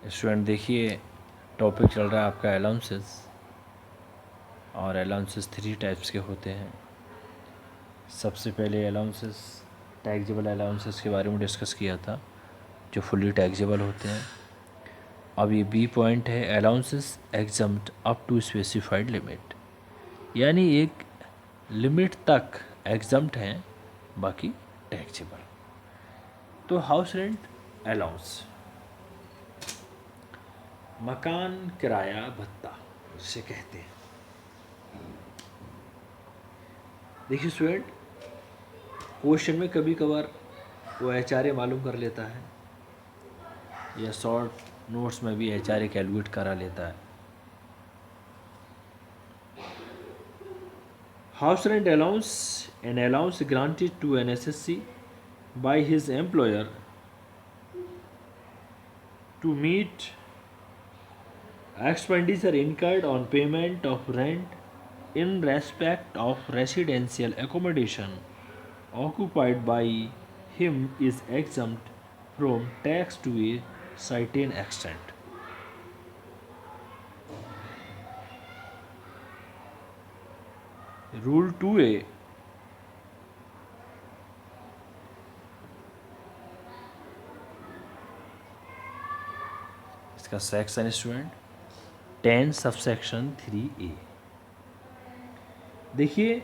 Student देखिए, topic चल रहा है आपका अलाउंसेस। और अलाउंसेस 3 टाइप्स के होते हैं। सबसे पहले अलाउंसेस, टैक्सेबल अलाउंसेस के बारे में डिस्कस किया था, जो फुली टैक्सेबल होते हैं। अब ये बी पॉइंट है, allowances exempt up to specified limit, यानी एक लिमिट तक एग्जम्प्ट हैं, बाकी टैक्सेबल। तो हाउस रेंट अलाउंस, मकान किराया भत्ता जिसे कहते हैं। देखिए स्टूडेंट, क्वेश्चन में कभी कभार वो एचआरए मालूम कर लेता है, या शॉर्ट नोट्स में भी एचआरए कैलकुलेट करा लेता है। House rent allowance, an allowance granted to an assessee by his employer to meet expenditure incurred on payment of rent in respect of residential accommodation occupied by him is exempt from tax to a certain extent. Rule 2A, इसका section student 10 subsection 3A। देखिए,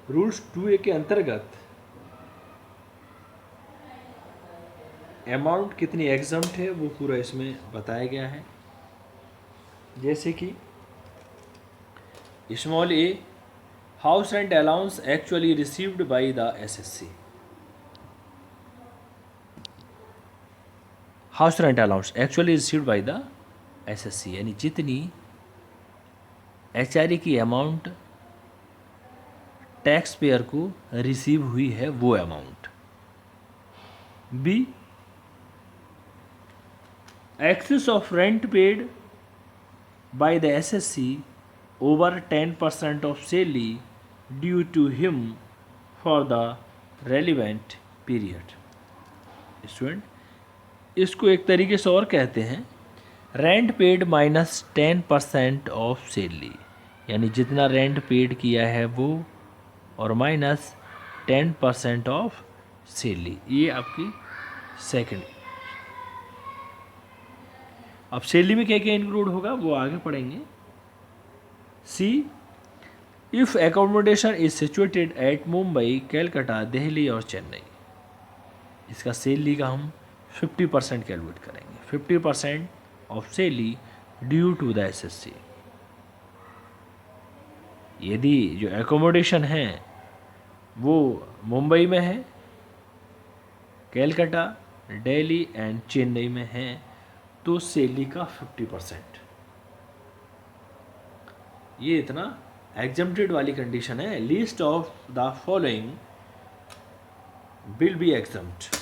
rules 2A के अंतर्गत amount कितनी exempt है वो पूरा इसमें बताया गया है। जैसे कि small a, house rent allowance actually received by the assessee. House rent allowance actually received by the assessee, यानी जितनी एचआरए की अमाउंट टैक्स पेयर को रिसीव हुई है वो amount. B, excess of rent paid by the assessee over 10% of salary due to him for the relevant period. Student, इसको एक तरीके से और कहते हैं rent paid minus 10% of salary, यानी जितना रेंट पेड किया है वो और माइनस 10% ऑफ सैलरी, ये आपकी सेकंड। अब सैलरी में क्या क्या इंक्लूड होगा वो आगे पढ़ेंगे। See, if accommodation is situated at Mumbai, Calcutta, Delhi और चेन्नई, इसका सैलरी का हम 50% कैलकुलेट करेंगे। 50% of salary due to the assessee. यदि जो एकोमोडेशन है वो मुंबई में है, कैलकाटा, दिल्ली एंड चेन्नई में है, तो सैलरी का 50%। ये इतना एग्जम्प्टेड वाली कंडीशन है। List of the following will be exempt,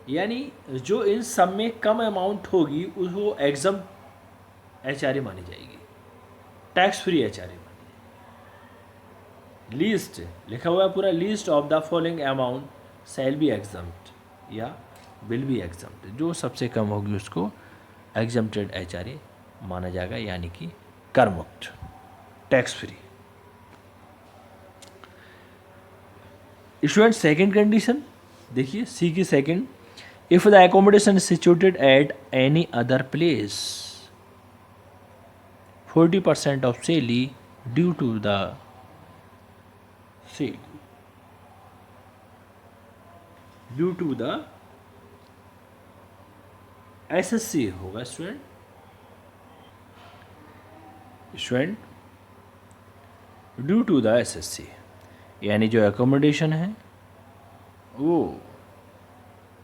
यानी जो इन सब में कम अमाउंट होगी वो एग्जम एचआरए मानी जाएगी, टैक्स फ्री एचआरए मानी जाएगी। लिस्ट लिखा हुआ है पूरा, list of the following amount shall be exempt या विल बी एग्जम्प्ट, जो सबसे कम होगी उसको एग्जम्प्टेड एचआरए माना जाएगा, यानी कि कर मुक्त, tax free. Student second condition देखिए, सी की second, if the accommodation is situated at any other place, 40% of salary due to the sale, due to the SSC होगा student due to the SSC, यानी जो एकोमोडेशन है वो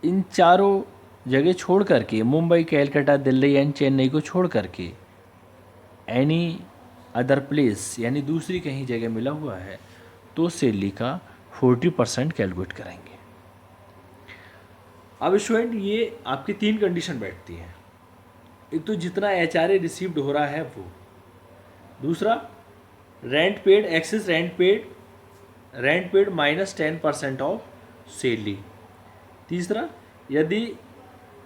इन चारों जगह छोड़ करके, मुंबई, कैलकाटा, दिल्ली एंड चेन्नई को छोड़ करके एनी अदर प्लेस, यानी दूसरी कहीं जगह मिला हुआ है, तो सैलरी का 40% कैलकुलेट करेंगे। अब स्टूडेंट, ये आपकी 3 कंडीशन बैठती हैं। एक तो जितना एचआरए रिसीव्ड हो रहा है वो, दूसरा rent paid, excess rent paid minus 10% of salary, तीसरा यदि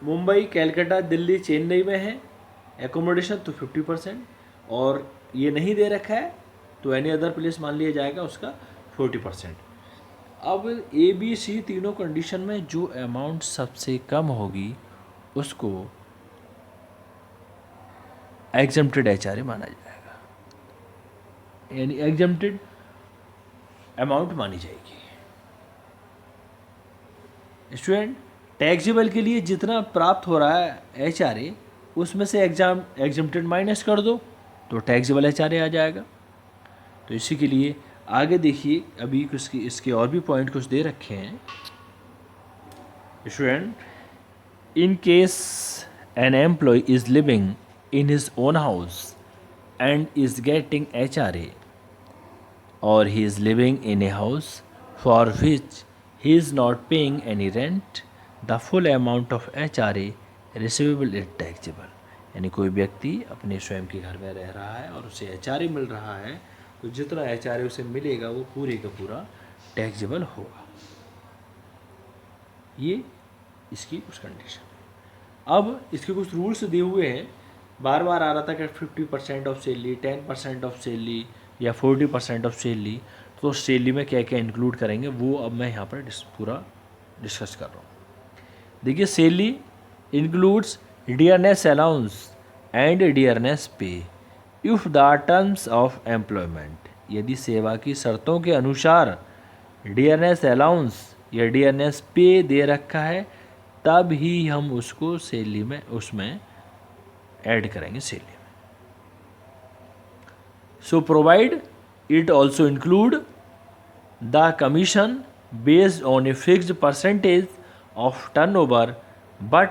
मुंबई, कैलकाटा, दिल्ली, चेन्नई में है एकोमोडेशन तो 50%, और ये नहीं दे रखा है तो एनी अदर प्लेस मान लिया जाएगा उसका 40%। अब ए बी सी तीनों कंडीशन में जो अमाउंट सबसे कम होगी उसको एग्जम्प्टेड एचआरए माना जाएगा, यानी एग्जम्प्टेड अमाउंट मानी जाएगी। स्टूडेंट, टैक्सेबल के लिए जितना प्राप्त हो रहा है एचआरए उसमें से एग्जम्प्टेड माइनस कर दो तो टैक्सेबल एचआरए आ जाएगा। तो इसी के लिए आगे देखिए, अभी कुछ इसके और भी पॉइंट कुछ दे रखे हैं। Student, in case an employee is living in his own house and is getting HRA, or he is living in a house for which he is not paying any rent, the full amount of HRA receivable is taxable। यानी कोई व्यक्ति अपने स्वयं के घर में रह रहा है और उसे HRA मिल रहा है तो जितना HRA उसे मिलेगा वो पूरे का पूरा टैक्सेबल होगा। ये इसकी कुछ कंडीशन। अब इसके कुछ रूल्स दिए हुए हैं, बार बार आ रहा था कि 50% ऑफ सैलरी, 10% ऑफ सैलरी या 40% ऑफ सैलरी, तो सैलरी में क्या क्या इंक्लूड करेंगे वो अब मैं यहाँ पर पूरा डिस्कस कर रहा हूँ। देखिए, salary includes dearness allowance and dearness pay if the terms of employment, यदि सेवा की शर्तों के अनुसार डियरनेस अलाउंस या डियरनेस पे दे रखा है तब ही हम उसको सैलरी में उसमें ऐड करेंगे सैलरी में। So provide it also include the commission based on a fixed percentage of turnover but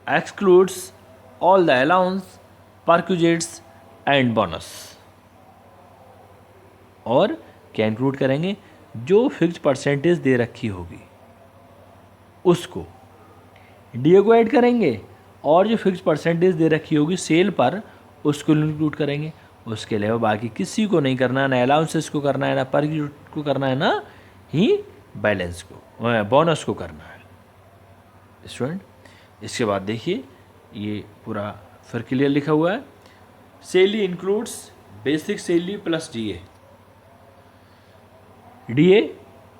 excludes all the allowance, perquisites and bonus. और क्या इंक्लूड करेंगे, जो फिक्स्ड परसेंटेज दे रखी होगी उसको डीए को ऐड करेंगे, और जो फिक्स परसेंटेज दे रखी होगी सेल पर उसको इंक्लूड करेंगे। उसके अलावा बाकी किसी को नहीं करना है, ना अलाउंसेस को करना है, ना पर को करना है, ना ही बैलेंस को बोनस को करना है। स्टूडेंट, इसके बाद देखिए ये पूरा फिर क्लियर लिखा हुआ है। Salary includes basic salary plus DA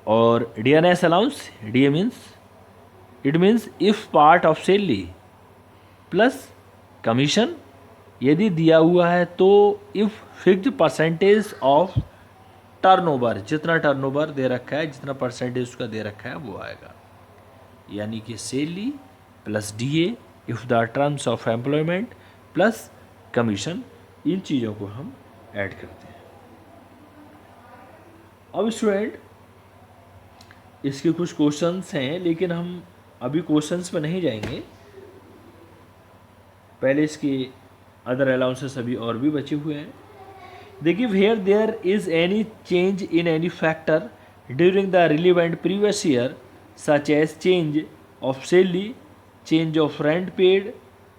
और DNS allowance. DA means it means if part of salary plus commission, यदि दिया हुआ है तो if fixed percentage of turnover, जितना टर्नओवर दे रखा है, जितना परसेंटेज उसका दे रखा है वो आएगा। यानी कि salary plus DA if the terms of employment plus commission, इन चीज़ों को हम ऐड करते हैं। अब स्टूडेंट, इसके कुछ क्वेश्चंस हैं लेकिन हम अभी क्वेश्चंस पे नहीं जाएंगे, पहले इसके अदर अलाउंसेस अभी और भी बचे हुए हैं। देखिए, where there is any change in any factor during the relevant previous year such as change of salary, change of rent paid,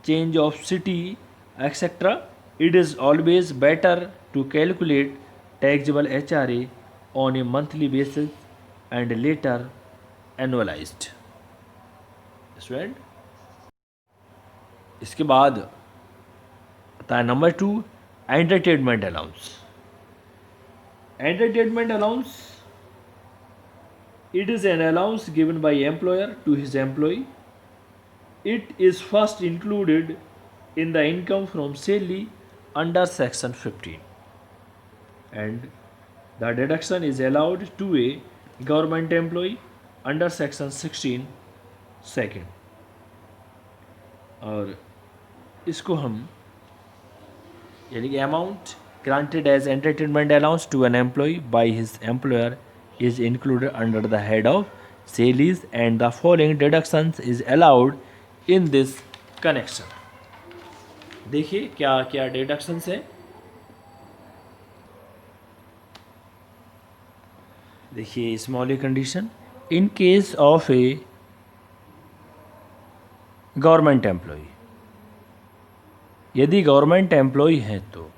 change of city etcetera, it is always better to calculate taxable HRA on a monthly basis and later annualised. Student, इसके बाद आता है number 2, entertainment allowance. Entertainment allowance, it is an allowance given by employer to his employee. It is first included in the income from salary under section 15 and the deduction is allowed to a government employee under section 16 second। और इसको हम यानी कि amount granted as entertainment allowance to an employee by his employer is included under the head of salaries and the following deductions is allowed in this connection। देखिए क्या क्या deductions है। देखिए small condition, in case of a government employee, यदि government employee है तो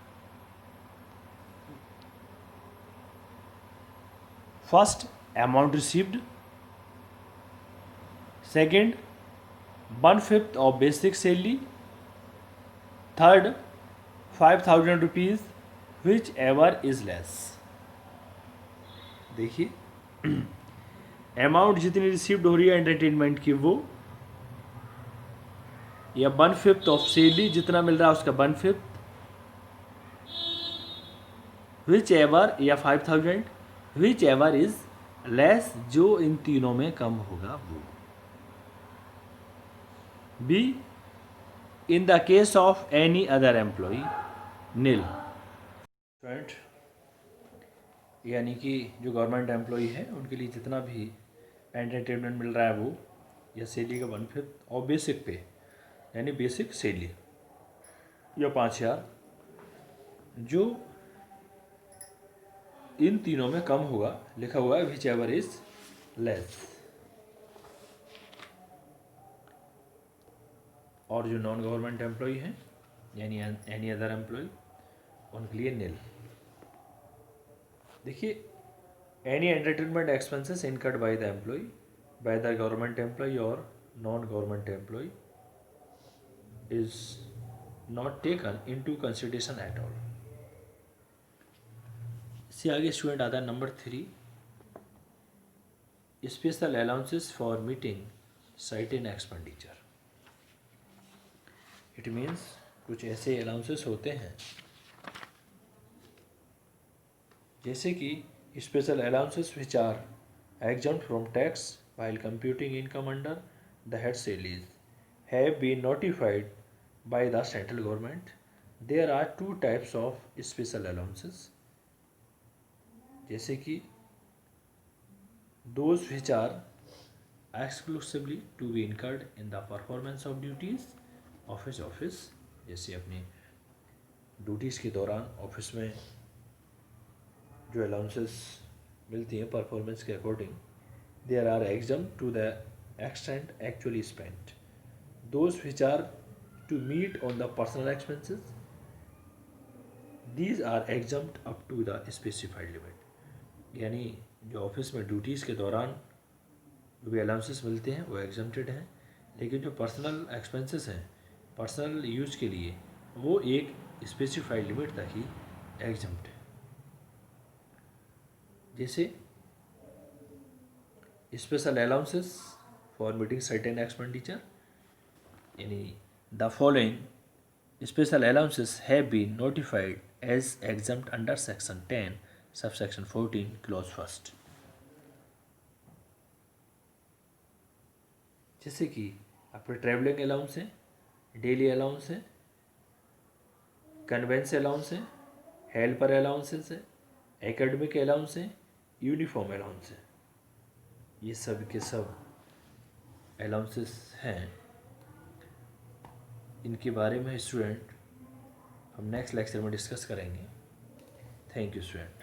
first amount received, second 1/5 of basic salary. Third, 5,000 rupees, whichever is less. देखिए amount जितनी रिसीव्ड हो रही है एंटरटेनमेंट की वो, या 1/5 ऑफ सैलरी जितना मिल रहा है उसका 1/5, विच एवर या 5,000, विच एवर इज लेस जो इन तीनों में कम होगा वो. B, in the case of any other employee nil. Student, यानी कि जो गवर्नमेंट एम्प्लॉय है उनके लिए जितना भी एंटरटेनमेंट मिल रहा है वो, या सैलरी का 1/5 और बेसिक पे यानी बेसिक सैलरी या 5,000, जो इन तीनों में कम होगा, लिखा हुआ है विच एवर इज लेस. और जो नॉन गवर्नमेंट एम्प्लॉय हैं यानी एनी अदर एम्प्लॉय, उनके लिए नील. देखिए, any entertainment expenses incurred by the employ, by the government employ और non government employ is not taken into consideration at all. इससे आगे स्टूडेंट आता है number 3, special allowances for meeting certain expenditure. It means कुछ ऐसे allowances होते हैं जैसे कि special allowances which are exempt from tax while computing income under the head salaries have been notified by the central government. There are two types of special allowances, जैसे कि those which are exclusively to be incurred in the performance of duties of his office, जैसे अपनी duties के दौरान office में जो allowances मिलती हैं परफॉर्मेंस के according, there are exempt to the extent actually spent. Those which are to meet on the personal expenses, these are exempt up to the specified limit. यानी जो ऑफिस में ड्यूटीज़ के दौरान जो भी अलाउंसेस मिलते हैं वो एग्जम्प्टेड हैं, लेकिन जो पर्सनल एक्सपेंसेस हैं पर्सनल यूज के लिए वो एक स्पेसिफाइड लिमिट तक ही एग्जम्प्ट है. जैसे special allowances for meeting certain expenditure, यानी the following special allowances have been notified as exempt under section 10 subsection 14 clause first. जैसे कि आपके ट्रैवलिंग अलाउंस है, डेली अलाउंस है, कन्वेंस अलाउंस है, हेल्पर अलाउंसेस है, एकेडमिक अलाउंस है, यूनिफॉर्म अलाउंस है. ये सब के सब अलाउंसेस हैं. इनके बारे में स्टूडेंट हम नेक्स्ट लेक्चर में डिस्कस करेंगे. Thank you student.